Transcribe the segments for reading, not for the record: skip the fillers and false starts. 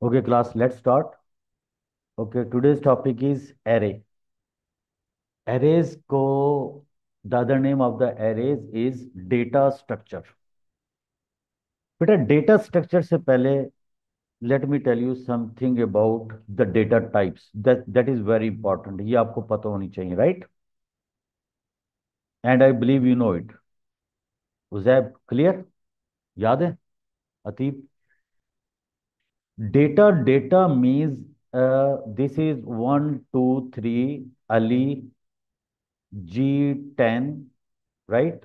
Okay, class, let's start. Okay, today's topic is array. Arrays ko, the other name of the arrays is data structure. बेटा data structure से पहले let me tell you something about the data types. That is very important. ये आपको पता होनी चाहिए, right? And I believe you know it. उजैब clear? याद है? अतीब? Data means this is 1, 2, 3, Ali, G10, right?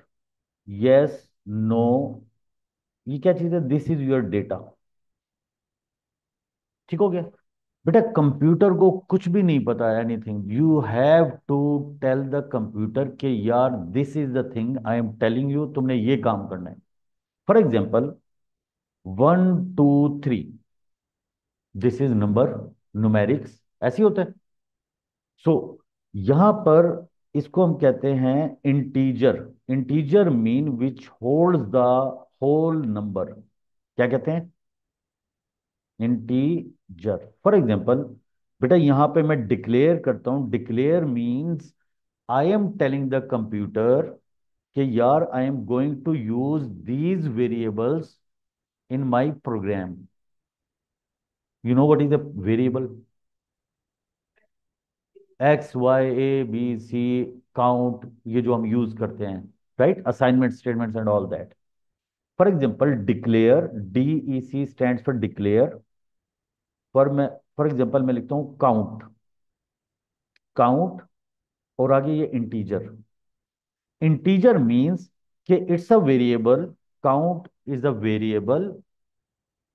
Yes, no, ये क्या चीज है? This is your data. ठीक हो गया? बेटा कंप्यूटर को कुछ भी नहीं पता है, anything. You have to tell the computer कि यार this is the thing I am telling you, तुमने ये काम करना है। For example 1, 2, 3, this is number, numerics, ऐसे ही होता है। सो यहां पर इसको हम कहते हैं integer. Integer mean which holds the whole number. क्या कहते हैं? इंटीजर। फॉर एग्जाम्पल बेटा यहां पे मैं डिक्लेयर करता हूं। Declare means I am telling the computer कि यार I am going to use these variables in my program. You know what is the variable? X, Y, A, B, C, count, ये जो हम यूज करते हैं, right? Assignment statements and all that. For example declare, DEC stands for declare. मैं for example मैं लिखता हूं count. Count और आगे ये इंटीजर। इंटीजर मीन्स कि it's a variable. Count is a variable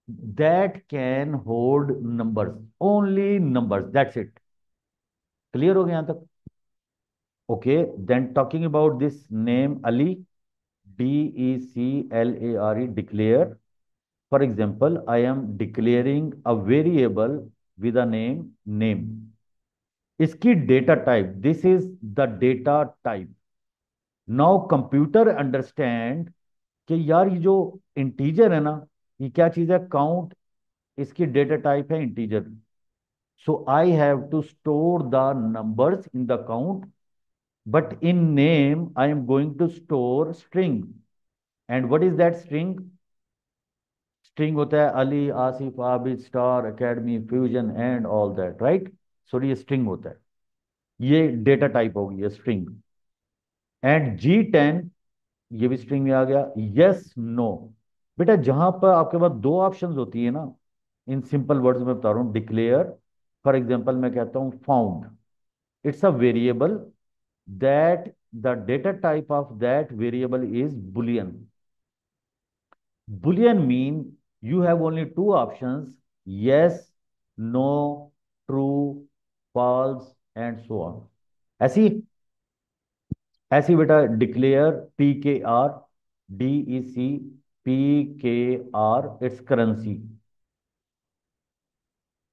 that can hold numbers, only numbers, that's it. Clear हो गया यहां तक? Okay, then talking about this name Ali, DECLARE, declare. For example I am declaring a variable with a name, name. इसकी data type, this is the data type. Now computer understand कि यार ये जो integer है ना, ये क्या चीज है? काउंट, इसकी डेटा टाइप है integer. So I have to store the numbers in the count, but in name I am going to store string. And what is that string? String होता है Ali, Asif, Abid, star, academy, fusion and all that, right? So ये string होता है। ये data type होगी, ये string. And G10, ये भी स्ट्रिंग में आ गया। Yes, no. बेटा जहां पर आपके पास दो ऑप्शंस होती है ना, इन सिंपल वर्ड्स में बता रहा हूं, डिक्लेयर। फॉर एग्जांपल मैं कहता हूं found, it's a variable that the data type of that variable is boolean. Boolean mean you have only two options, yes, no, true, false and so on. ऐसी ऐसी बेटा declare, PKR, DEC, PKR, it's currency.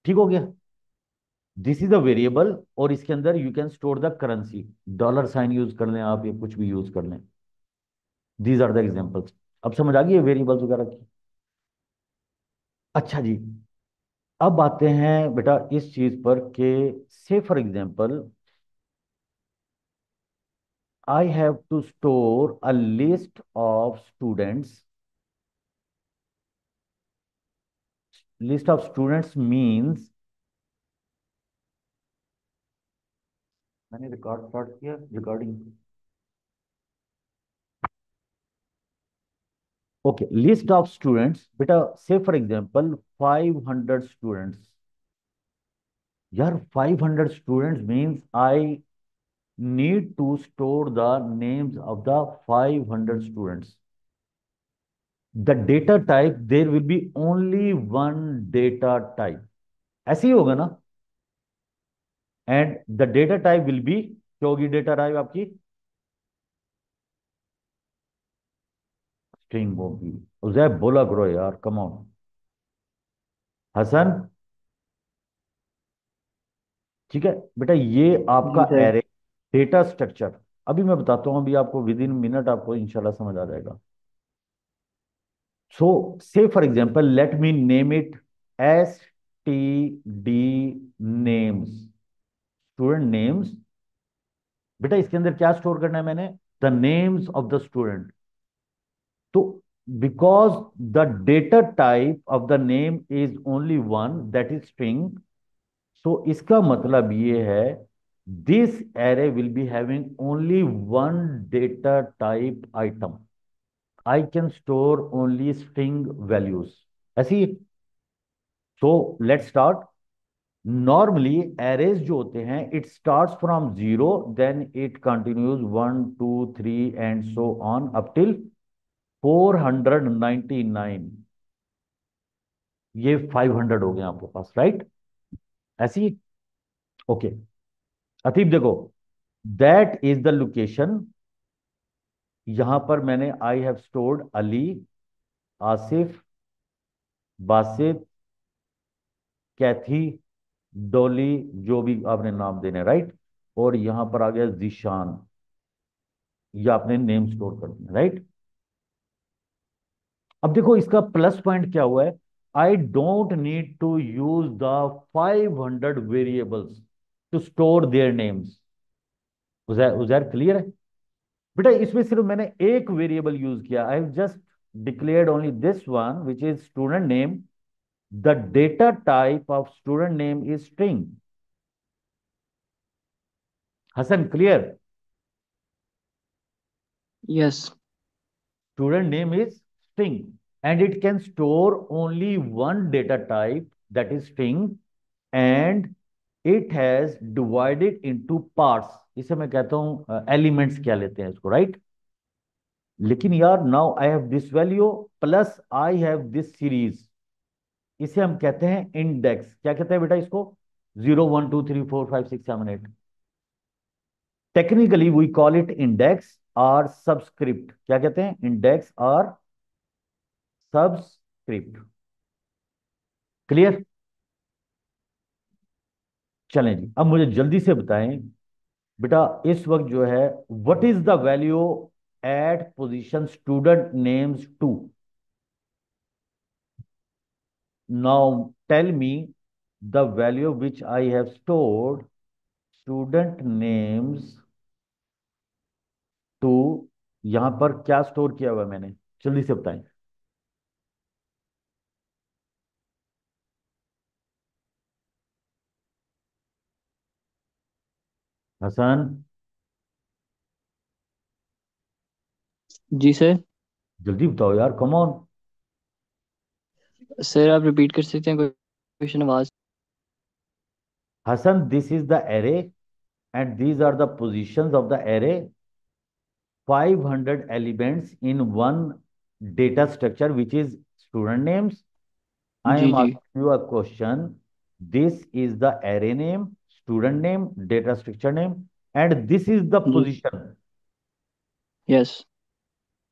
ठीक हो गया? This is a variable और इसके अंदर you can store the currency. Dollar sign use कर लें आप, या कुछ भी यूज कर लें। These are the examples. अब समझ आ गई है वेरिएबल्स वगैरह की? अच्छा जी, अब आते हैं बेटा इस चीज पर कि say for example I have to store a list of students. List of students means, मैंने रिकॉर्ड स्टार्ट किया recording. Okay, list of students बेटा, से फॉर एग्जांपल 500 स्टूडेंट्स। यार 500 students means I need to store the names of the 500 students. The data type, there will be only one data type. ऐसे ही होगा ना? And the data type will be, क्या होगी data type आपकी? String होगी। उजैब बोला करो यार, कम ऑन। हसन, ठीक है बेटा, ये आपका जी सर। Array, data structure. अभी मैं बताता हूं, अभी आपको विद इन मिनट आपको इंशाल्लाह समझ आ जाएगा। So say for example let me name it names, student names. बेटा इसके अंदर क्या स्टोर करना है मैंने? The names of the student. तो because the data type of the name is only one, that is string, so इसका मतलब ये है this array will be having only one data type item. I can store only string values. ऐसी। So let start. Normally arrays जो होते हैं, it starts from zero, then it continues 1 2 3 and so on up till 499। ये 500 हो गया आपके पास, right? ऐसी। Okay. अतीब देखो, दैट इज द लोकेशन। यहां पर मैंने I have stored Ali, Asif, Basit, Cathy, Dolly, जो भी आपने नाम देने, राइट? और यहां पर आ गया जीशान। ये आपने नेम स्टोर कर दिया, राइट? अब देखो इसका प्लस पॉइंट क्या हुआ है। I don't need to use the 500 variables to store their names. Uzair, Uzair clear है? बेटा इसमें सिर्फ मैंने एक वेरिएबल यूज किया। I have just declared only this one which is student name. The data type of student name is string. Hasan clear? Yes. Student name is string and it can store only one data type, that is string, and it has divided into parts. इसे मैं कहता हूं elements क्या लेते हैं इसको, right? लेकिन यार now I have this value plus I have this series, इसे हम कहते हैं इंडेक्स। क्या कहते हैं बेटा इसको? 0 1 2 3 4 5 6 7 8। Technically we call it index और सबस्क्रिप्ट। क्या कहते हैं? इंडेक्स और सबस्क्रिप्ट। क्लियर? चलें जी, अब मुझे जल्दी से बताएं बेटा, इस वक्त जो है what is the value at position student names two? Now tell me the value which I have stored student names two. यहां पर क्या स्टोर किया हुआ है मैंने? जल्दी से बताएं। हसन, जी सर। जल्दी बताओ यार, कम ऑन। सर आप रिपीट कर सकते हैं क्वेश्चन? आवाज। Hasan, this is the array and these are the positions of the array, 500 elements in one data structure which is student names. I जी am जी। asking you a question. This is the array name, student name, data structure name, and this is the जी। position. Yes.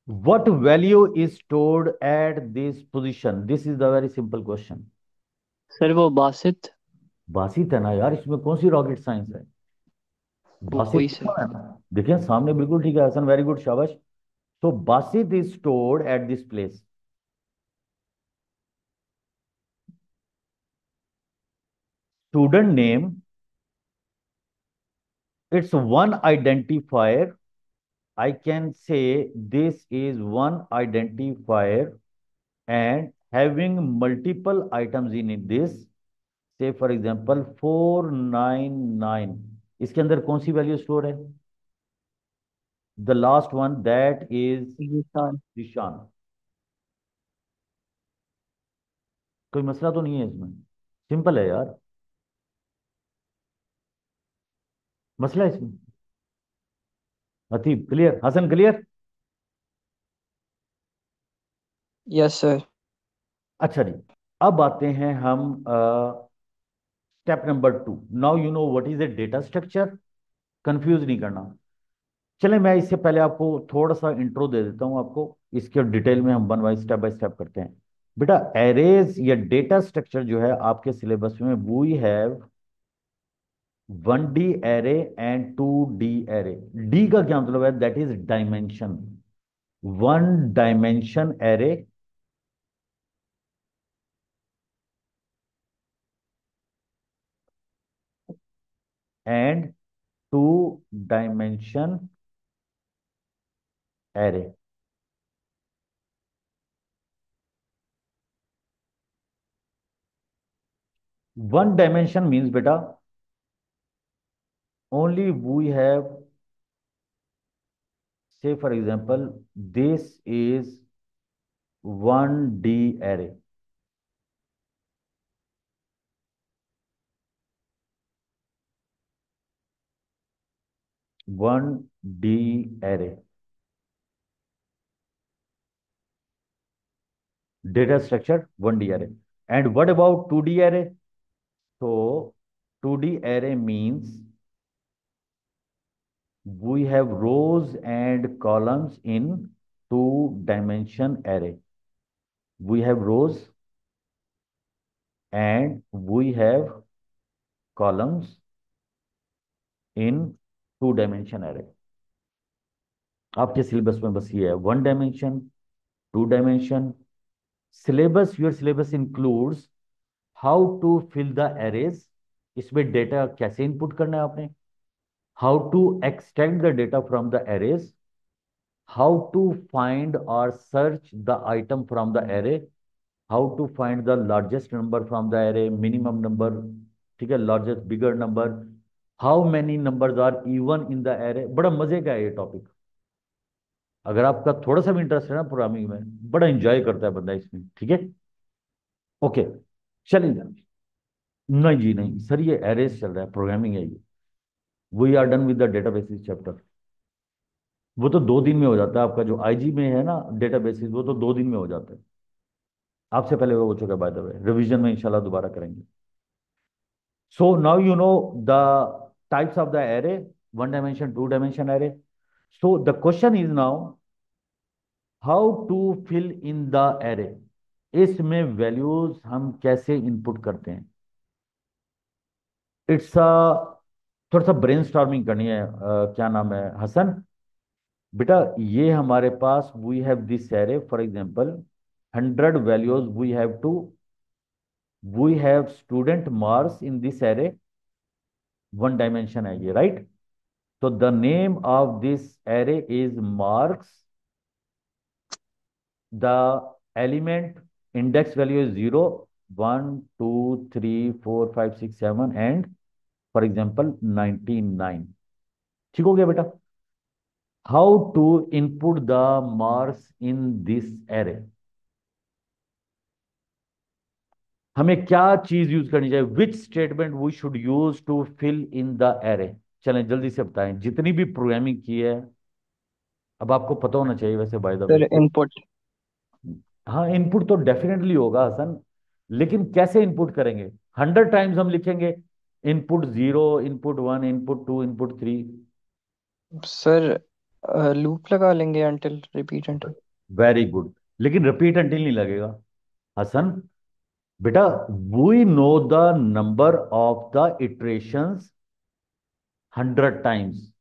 What value is stored at this position? This is the very simple question. Sir वो बासित। बासित है ना यार, इसमें कौन सी rocket science है? बासित वही sir. लिखा है ना? देखिए सामने, बिल्कुल ठीक है हसन, वेरी गुड, शाबाश। So Basit is stored at this place. Student name, it's one identifier. I can say this is one identifier and having multiple items in it. This, say for example 499, इसके अंदर कौन सी value store है? The last one, that is जी सर। Zishan. कोई मसला तो नहीं है इसमें? सिंपल है यार। मसला है इसमें? Ateeb clear? Hasan clear? Yes sir. अच्छा जी, अब आते हैं हम step number 2। Now you know what is a data structure. Confuse नहीं करना। चले मैं इससे पहले आपको थोड़ा सा इंट्रो दे देता हूं आपको, इसके डिटेल में हम वन बाय स्टेप करते हैं। बेटा एरेज या डेटा स्ट्रक्चर जो है आपके सिलेबस में, we have 1D array and 2D array. D का क्या मतलब है? That is dimension. One dimension array and two dimension array. One dimension means beta only we have, say for example, this is 1D array. 1D array. Data structure 1D array. And what about 2D array? So 2D array means we have rows and columns in two dimension array. We have rows and we have columns in two dimension array. आपके syllabus में बस ये है, one dimension, two dimension. Syllabus, your syllabus includes how to fill the arrays. इसमें data कैसे input करना है आपने, how to extract the data from the arrays, how to find और search the item from the array, how to find the largest number from the array, minimum number, ठीक है, largest bigger number, how many numbers are even in the array. बड़ा मजे का है ये topic. अगर आपका थोड़ा सा भी इंटरेस्ट है ना प्रोग्रामिंग में, बड़ा एंजॉय करता है बंदा इसमें. ठीक है, ओके, चलिए. नहीं जी नहीं सर, ये एरेज चल रहा है, प्रोग्रामिंग है ये. We are done with the databases chapter. वो तो 2 दिन में हो जाता है आपका, जो आईजी में है ना डेटाबेसिस, वो तो 2 दिन में हो जाता है. आपसे पहले वो हो चुका है बाय द वे, रिवीजन में इंशाल्लाह दोबारा करेंगे. So now you know the types of the array, one dimension, two dimension array. So the question is now how to fill in the array. इसमें वैल्यूज हम कैसे इनपुट करते हैं. It's a, थोड़ा सा ब्रेनस्टॉर्मिंग करनी है. क्या नाम है हसन बेटा, ये हमारे पास we have this array, for example 100 values we have two, we have student marks in this array. One dimension है ये, राइट. तो the name of this array is marks. The element index value is 0, 1 2 3 4 5 6 7 and for example 99. ठीक हो गया बेटा. How to input the marks in this array. हमें क्या चीज यूज करनी चाहिए, which statement we should use to fill in the array. चलें जल्दी से बताएं, जितनी भी प्रोग्रामिंग की है. अब आपको पता होना चाहिए वैसे by the way. Sir input. हाँ, इनपुट तो डेफिनेटली होगा हसन, लेकिन कैसे इनपुट करेंगे. 100 टाइम्स हम लिखेंगे इनपुट 0, इनपुट 1, इनपुट 2, इनपुट 3. सर लूप लगा लेंगे until, repeat until. Very good, लेकिन रिपीट अंटिल नहीं लगेगा हसन. बेटा we know the number of the iterations 100 times.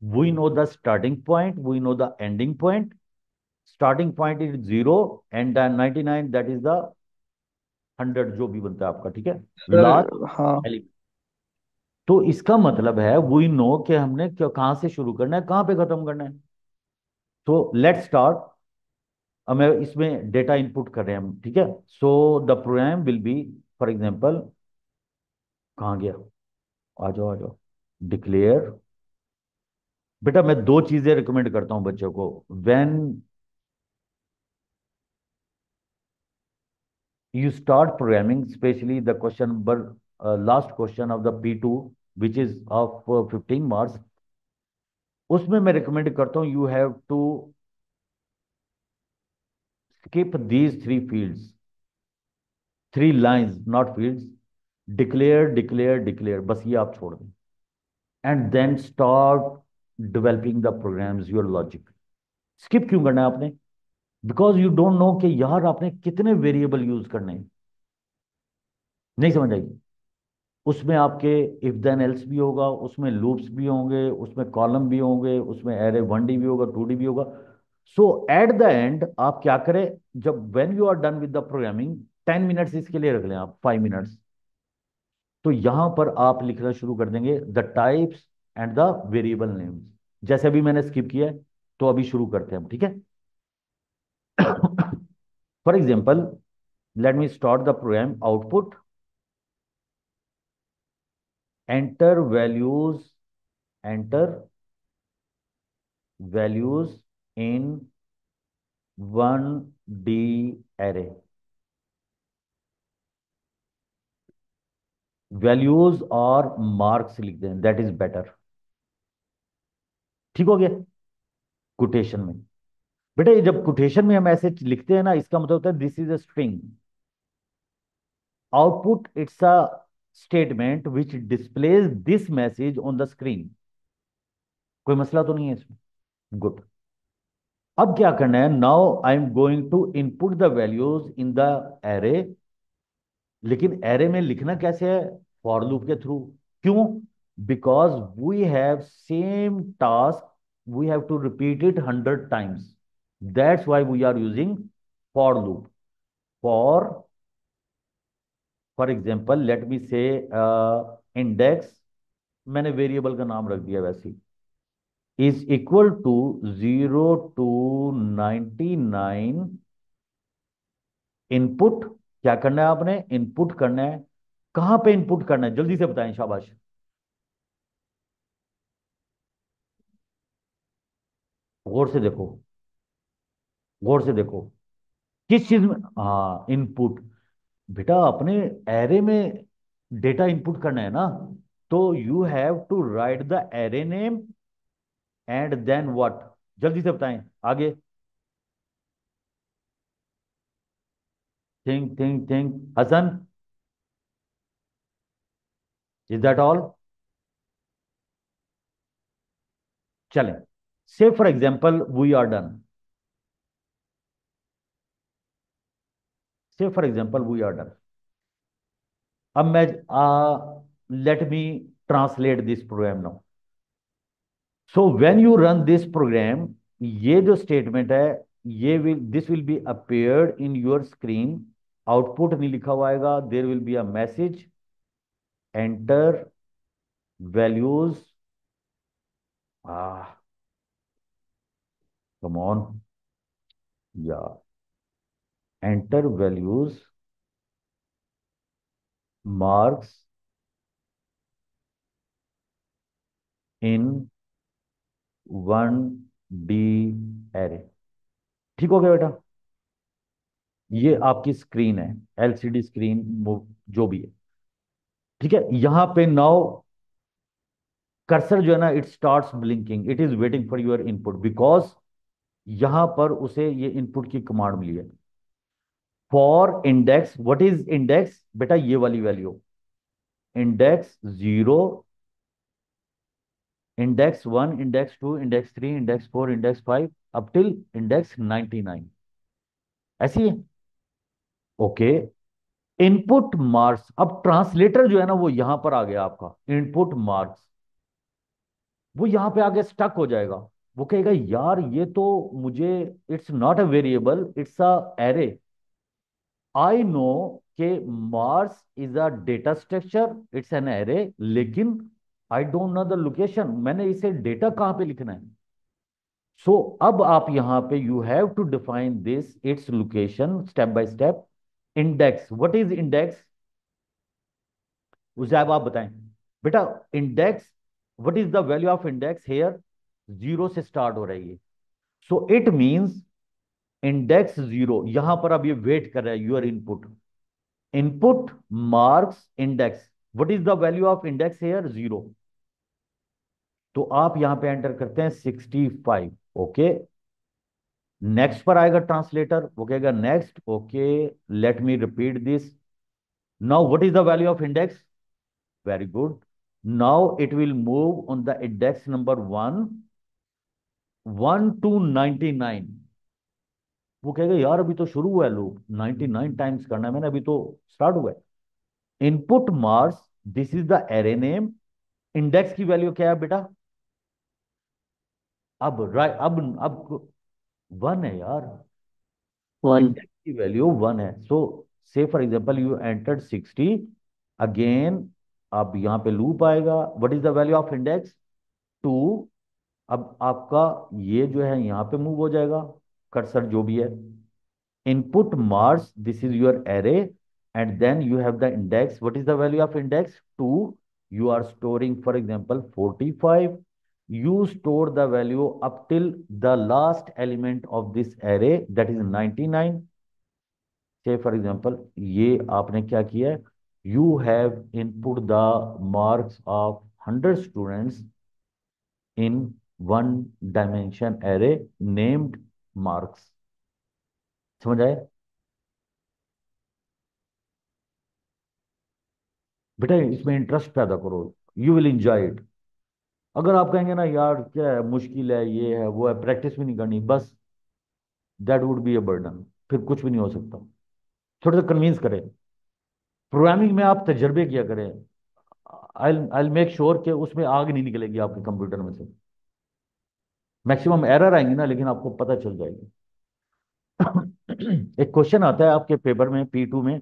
We know the starting point, we know the ending point. Starting point is 0 and 99, that is the 100 जो भी बनता है आपका. ठीक है, सर लास्ट हाँ। एलिमेंट. तो इसका मतलब है वी नो कि हमने कहां से शुरू करना है, कहां पे खत्म करना है. तो लेट्स स्टार्ट. अब मैं इसमें डेटा इनपुट कर रहे हैं हम. ठीक है, so the program will be, for example, कहाँ गया, आ जाओ आ जाओ, डिक्लेयर. बेटा मैं दो चीजें रिकमेंड करता हूं बच्चों को. When you start programming, especially the question number, last question of the P2, which is of 15 marks, उसमें मैं रिकमेंड करता हूं you have to skip these three fields, three lines, not fields. Declare, declare, declare, बस ये आप छोड़ दें. And then start developing the programs, your logic. skip क्यों करना है आपने, बिकॉज यू डोंट नो कि यार आपने कितने वेरिएबल यूज करने हैं. नहीं समझ आएगी. उसमें आपके इफ देन एल्स भी होगा, उसमें लूप्स भी होंगे, उसमें कॉलम भी होंगे, उसमें एरे 1D भी होगा, 2D भी होगा. सो एट द एंड आप क्या करें, जब when you are done with the programming, 10 minutes इसके लिए रख लें आप, 5 मिनट्स. तो यहां पर आप लिखना शुरू कर देंगे the types and the variable names, जैसे अभी मैंने स्किप किया है। तो अभी शुरू करते हैं हम, ठीक है। For example, let me start the program output, enter values, enter values in 1D array. Values और मार्क्स लिख दें, दैट इज बेटर। ठीक हो गया। कोटेशन में, बेटा ये जब कोटेशन में हम ऐसे लिखते हैं ना, इसका मतलब होता है this is a string. Output it's a statement which displays this message on the screen. कोई मसला तो नहीं है इसमें? गुड। अब क्या करना है, now I am going to input the values in the array. लेकिन एरे में लिखना कैसे है? फॉर लूप के थ्रू। क्यों? Because we have same task, we have to repeat it 100 times. That's why we are using for loop. For for example let me say index, मैंने variable का नाम रख दिया वैसे ही, is equal to 0 to 99। Input क्या करना है आपने? इनपुट करना है। कहां पे इनपुट करना है, जल्दी से बताएं, शाबाश। गौर से देखो, गौर से देखो। किस चीज में? हाँ, इनपुट। बेटा अपने एरे में डेटा इनपुट करना है ना, तो you have to write the array name and then what. जल्दी से बताएं आगे। Think think think, Hasan, is that all? चलें, say for example we are done, say for example we are done. अब मैं let me translate this program now. So when you run this program, ये जो statement है, ये will this will be appeared in your screen. Output नहीं लिखा हुआ आएगा, देर will be a message, enter values, come on या, enter values, marks in 1D array. ठीक हो गया बेटा? ये आपकी स्क्रीन है, एलसीडी स्क्रीन, जो भी है। ठीक है, यहां पे नाउ कर्सर जो है ना, it starts blinking, it is waiting for your input, because यहां पर उसे ये इनपुट की कमांड मिली है। For index, what is index? बेटा ये वाली value, index 0, index 1, index 2, index 3, index 4, index 5, up till index 99। ऐसी है। ओके। इनपुट मार्क्स, अब ट्रांसलेटर जो है ना वो यहां पर आ गया आपका, इनपुट मार्क्स। वो यहां पे आगे स्टक हो जाएगा। वो कहेगा यार ये तो मुझे, it's not a variable, it's an array. I know के marks is a data structure, it's an array, लेकिन I don't know the location, मैंने इसे डेटा कहां पे लिखना है। सो अब आप यहां पे you have to define this its location step by step. Index, what is index? उसे अब आप बताएं। बेटा index, what is the value of index here? 0 से स्टार्ट हो रही है। सो इट मींस इंडेक्स 0, यहां पर अब ये वेट कर रहा है your input. Input marks index, what is the value of index here? 0। तो आप यहां पे एंटर करते हैं 65। ओके। नेक्स्ट पर आएगा ट्रांसलेटर, वो कहेगा next, okay, let me repeat this. Now what is the value of index? Very good. Now it will move on the index number 1 to 99। वो कहेगा यार अभी तो शुरू हुआ है लूप, 99 टाइम्स करना है मैंने, अभी तो स्टार्ट हुआ है। Input marks, this is the array name. Index की वैल्यू क्या है बेटा? अब राइट, अब 1 है यार। वन। इंडेक्स की वैल्यू 1 है। सो say for example you entered 60 again, अब यहाँ पे लूप आएगा, what is the value of index 2। अब आपका ये जो है यहाँ पे मूव हो जाएगा, कर्सर जो भी है, input marks, this is your array, and then you have the index. What is the value of index 2? You are storing, for example, 45. You store the value up till the last element of this array, that is 99. Say for example, ये आपने क्या किया है, you have input the marks of 100 students in one dimension array named marks. समझ आए बेटा? इसमें interest पैदा करो, यू विल एंजॉय इट। अगर आप कहेंगे ना यार क्या है, मुश्किल है, ये है वो है, प्रैक्टिस भी नहीं करनी, बस that would be a burden, फिर कुछ भी नहीं हो सकता। थोड़ा सा कन्विंस करें, प्रोग्रामिंग में आप तजर्बे किया करें। आई आई मेक श्योर कि उसमें आग नहीं निकलेगी आपके कंप्यूटर में से। मैक्सिमम एरर आएंगी ना, लेकिन आपको पता चल जाएगी। एक क्वेश्चन आता है आपके पेपर में P2 में,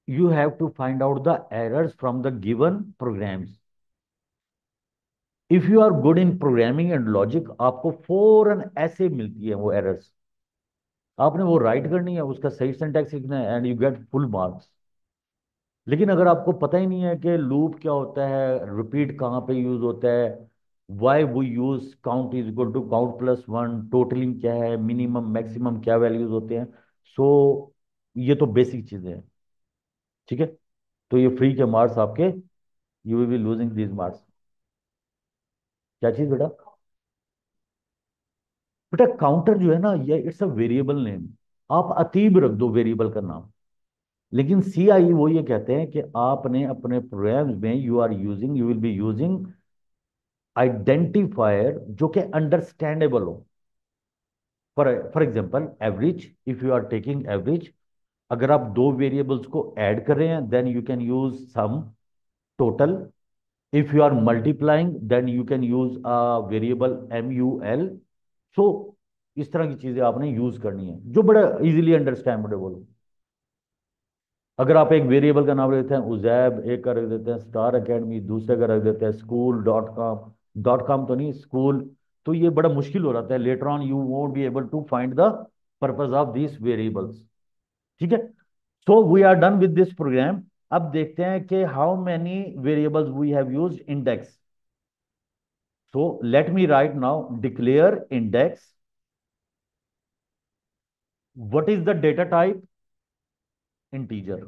you have to find out the errors from the given programs. If you are good in programming and logic, आपको फौरन ऐसे मिलती है वो एरर्स, आपने वो राइट करनी है, उसका सही सिंटैक्स लिखना है, and you get full marks. लेकिन अगर आपको पता ही नहीं है कि लूप क्या होता है, रिपीट कहाँ पे यूज होता है, why we use count is equal to count plus one, totalling क्या है, मिनिमम मैक्सिमम क्या वैल्यूज होते हैं, सो ये तो बेसिक चीजें हैं। ठीक है, तो ये फ्री के मार्क्स आपके, you will be losing these marks. क्या चीज बेटा? बेटा काउंटर जो है ना, ये इट्स अ वेरिएबल नेम, आप अतीब रख दो वेरिएबल का नाम। लेकिन CI वो ये कहते हैं कि आपने अपने प्रोग्राम्स में you will be using identifier जो कि अंडरस्टैंडेबल हो। For example average, if you are taking average, अगर आप दो वेरिएबल्स को ऐड कर रहे हैं then you can use sum, total. If you are multiplying then you can use a variable MUL। So इस तरह की चीजें आपने यूज करनी है जो बड़ा इजीली अंडरस्टैंडेबल हो। अगर आप एक वेरिएबल का नाम रख देते हैं उजैब, एक का रख देते हैं स्टार एकेडमी, दूसरे का रख देते हैं school dot com, dot com तो नहीं, स्कूल, तो ये बड़ा मुश्किल हो जाता है, later on you won't be able to find the purpose of this variables. ठीक है, so we are done with this program. अब देखते हैं कि how many variables we have used index. So let me write now declare index, what is the data type, integer.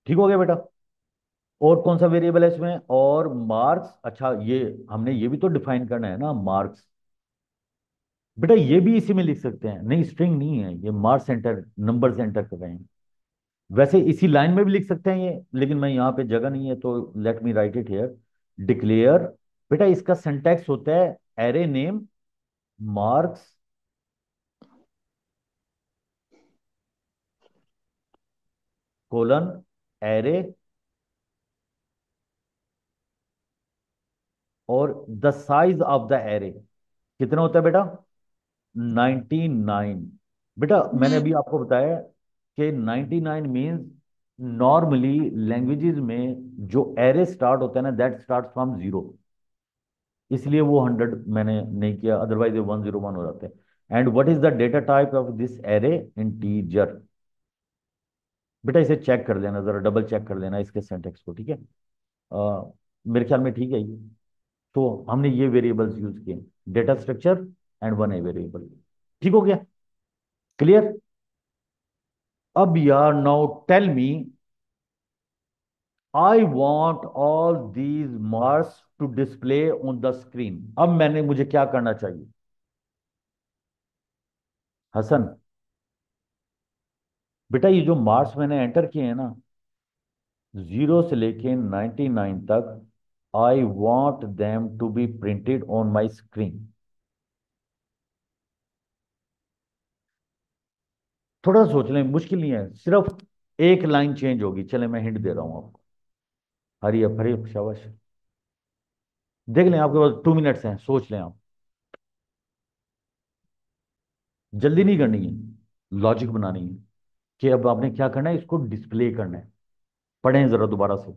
ठीक हो गया बेटा? और कौन सा वेरिएबल है इसमें, और मार्क्स, अच्छा ये हमने ये भी तो डिफाइन करना है ना मार्क्स। बेटा ये भी इसी में लिख सकते हैं, नहीं स्ट्रिंग नहीं है ये, मार्क्स एंटर, नंबर एंटर कर रहे हैं। वैसे इसी लाइन में भी लिख सकते हैं ये, लेकिन मैं यहाँ पे जगह नहीं है तो let me write it here. Declare, बेटा इसका सिंटैक्स होता है array name marks colon array, और the size of the array कितना होता है बेटा, 99। बेटा मैंने अभी आपको बताया कि 99 मीन्स, नॉर्मली लैंग्वेजेस में जो एरे स्टार्ट होता है ना, दैट स्टार्ट फ्रॉम जीरो, इसलिए वो 100 मैंने नहीं किया, अदरवाइज ये 101 हो जाते हैं। And what is the data type of this array, integer. बेटा इसे चेक कर लेना, जरा डबल चेक कर लेना इसके सिंटेक्स को, ठीक है? मेरे ख्याल में ठीक है ये। तो हमने ये वेरिएबल्स यूज किए, data structure and one a variable. ठीक हो गया? क्लियर? अब यार now tell me, I want all these marks to display on the screen. अब मुझे क्या करना चाहिए हसन? बेटा ये जो मार्क्स मैंने एंटर किए हैं ना, 0 से लेके 99 तक, I want them to be printed on my screen. थोड़ा सोच लें, मुश्किल नहीं है, सिर्फ एक लाइन चेंज होगी। चले मैं हिंट दे रहा हूं आपको, हरी अप हरी अप, शाबाश। देख लें, आपके पास 2 मिनट्स हैं, सोच लें आप, जल्दी नहीं करनी है, लॉजिक बनानी है। कि अब आपने क्या करना है, इसको डिस्प्ले करना है। पढ़ें जरा दोबारा से।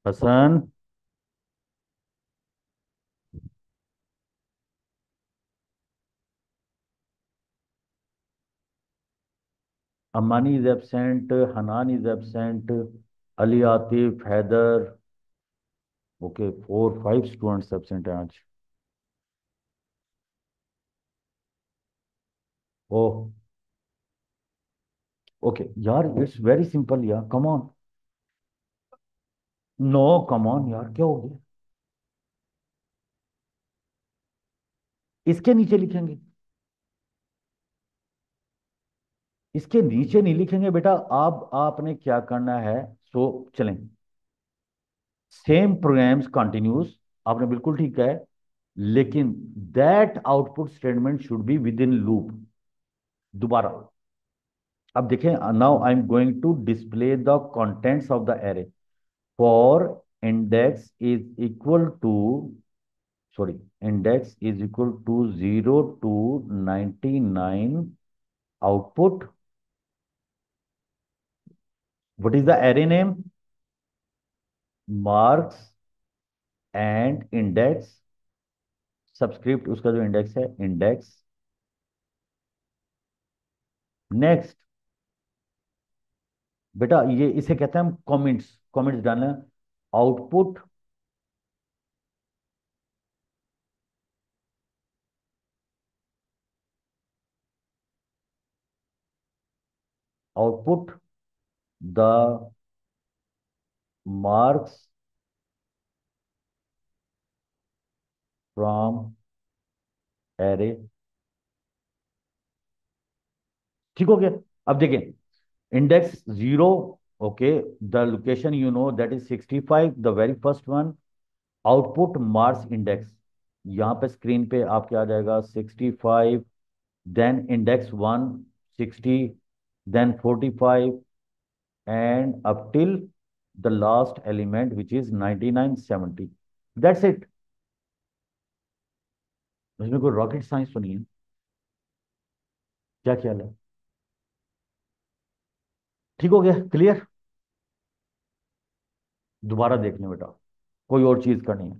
Hasan. Amani is absent, Hanan is absent, Ali, Atif, Haider. Okay, 4 5 students absent हैं आज। ओह। ओके यार, इट्स वेरी सिंपल यार, come on. No, come on यार, क्या हो गया? इसके नीचे लिखेंगे? इसके नीचे नहीं लिखेंगे बेटा। आप आपने क्या करना है? सो चलें, सेम प्रोग्राम्स कंटिन्यूस, आपने बिल्कुल ठीक है। लेकिन that output statement should be within loop. दोबारा, अब देखें, now I am going to display the contents of the array for index is equal to, sorry, index is equal to 0 to 99, output, what is the array name, marks and index, subscript उसका जो index है, index. Next बेटा, ये इसे कहते हैं हम comments. Comments डालना, output, output the marks from array. ठीक हो गया? अब देखें, index 0, okay, the location you know that is 65, the very first one. Output marks index, यहां पे स्क्रीन पे आपके आ जाएगा 65, then index 1, 60, then 45, and up till the last element which is 99 70। that's it। इसमें कोई रॉकेट साइंस तो नहीं है। क्या ख्याल है? ठीक हो गया? क्लियर? दोबारा देख लें बेटा, कोई और चीज करनी है।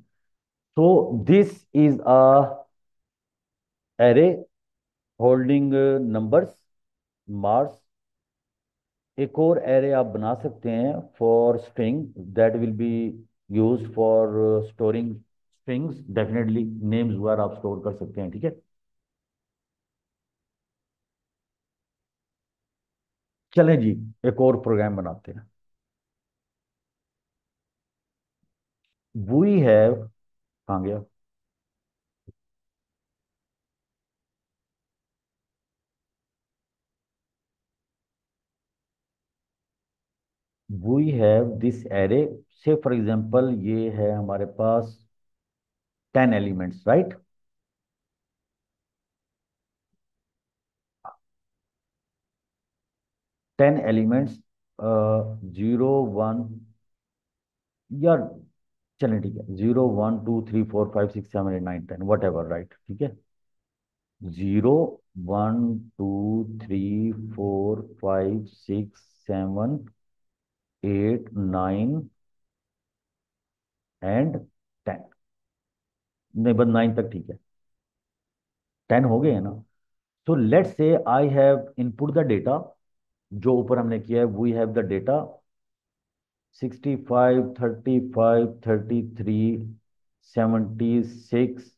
So this is a array holding numbers, marks. एक और एरे आप बना सकते हैं for string, that will be used for storing strings. Definitely names वगैरह आप स्टोर कर सकते हैं, ठीक है। चलें जी, एक और प्रोग्राम बनाते हैं। वी हैव, कहाँ गया? वी हैव दिस एरे, से फॉर एग्जांपल ये है हमारे पास 10 एलिमेंट्स, राइट? 10 एलिमेंट्स, 0 1, यार चलें ठीक है, 0 1 2 3 4 5 6 7 8 9 10, वट एवर, राइट, ठीक है। 0 1 2 3 4 5 6 7 8 9 एंड 10। नहीं, बस 9 तक ठीक है। 10 हो गए हैं ना? So let's say I have input the data, जो ऊपर हमने किया है, we have the data 65, 35, 33, 76,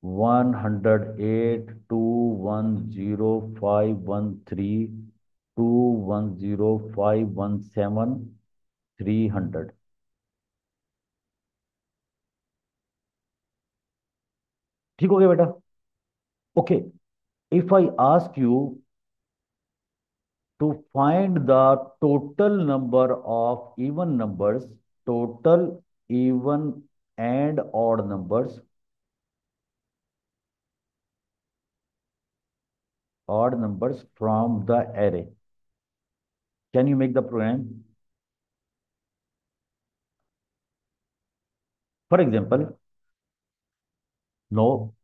108, 210, 513, 210, 517, 300. ठीक हो गया बेटा? Okay, if I ask you to find the total number of even numbers, total even and odd numbers, from the array. Can you make the program? For example, no,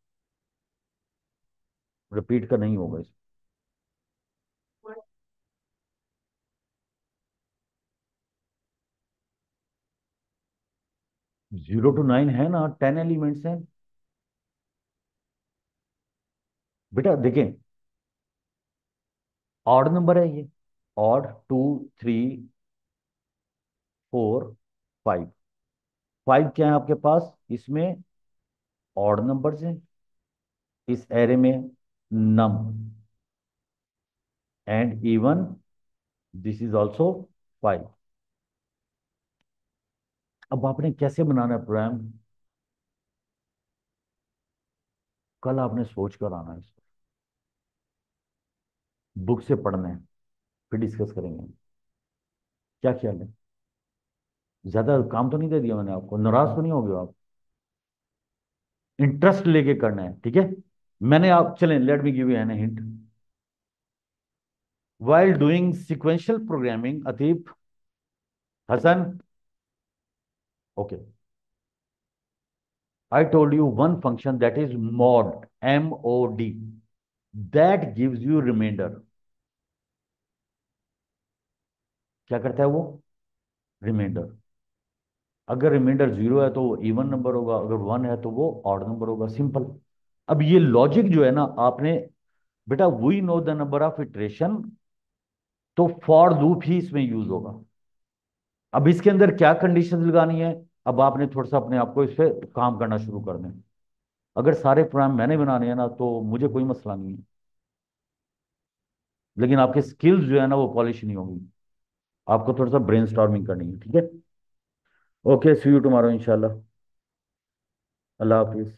repeat का नहीं होगा इस 0 to 9 है ना, 10 elements हैं बेटा। देखें, odd number है ये, ऑड 2, 3, 4, 5। 5 क्या है आपके पास इसमें? ऑड नंबर्स हैं इस एरे में, नम and even, this is also 5। अब आपने कैसे बनाना है प्रोग्राम? कल आपने सोच कर आना है, इसको बुक से पढ़ना है, फिर डिस्कस करेंगे। क्या ख्याल है? ज्यादा काम तो नहीं दे दिया मैंने आपको? नाराज तो नहीं हो गए आप? इंटरेस्ट लेके करना है, ठीक है? मैंने आप चलें, let me give you an hint. while doing sequential programming, Atif, Hassan, okay, I told you one function that is mod, M-O-D, that gives you remainder. क्या करता है वो? रिमाइंडर। अगर रिमाइंडर 0 है तो वो इवन नंबर होगा, अगर 1 है तो वो ऑड नंबर होगा, सिंपल। अब ये लॉजिक जो है ना, आपने बेटा, we know the number of iteration, तो फॉर लूप ही इसमें यूज होगा। अब इसके अंदर क्या कंडीशन लगानी है, अब आपने थोड़ा सा अपने आप को इस पे काम करना शुरू कर दें। अगर सारे प्रोग्राम मैंने बनाने हैं ना, तो मुझे कोई मसला नहीं है, लेकिन आपके स्किल्स जो है ना, वो पॉलिश नहीं होंगी। आपको थोड़ा सा ब्रेनस्टॉर्मिंग करनी है, ठीक है? ओके, सी यू टुमारो इंशाल्लाह। अल्लाह हाफिज।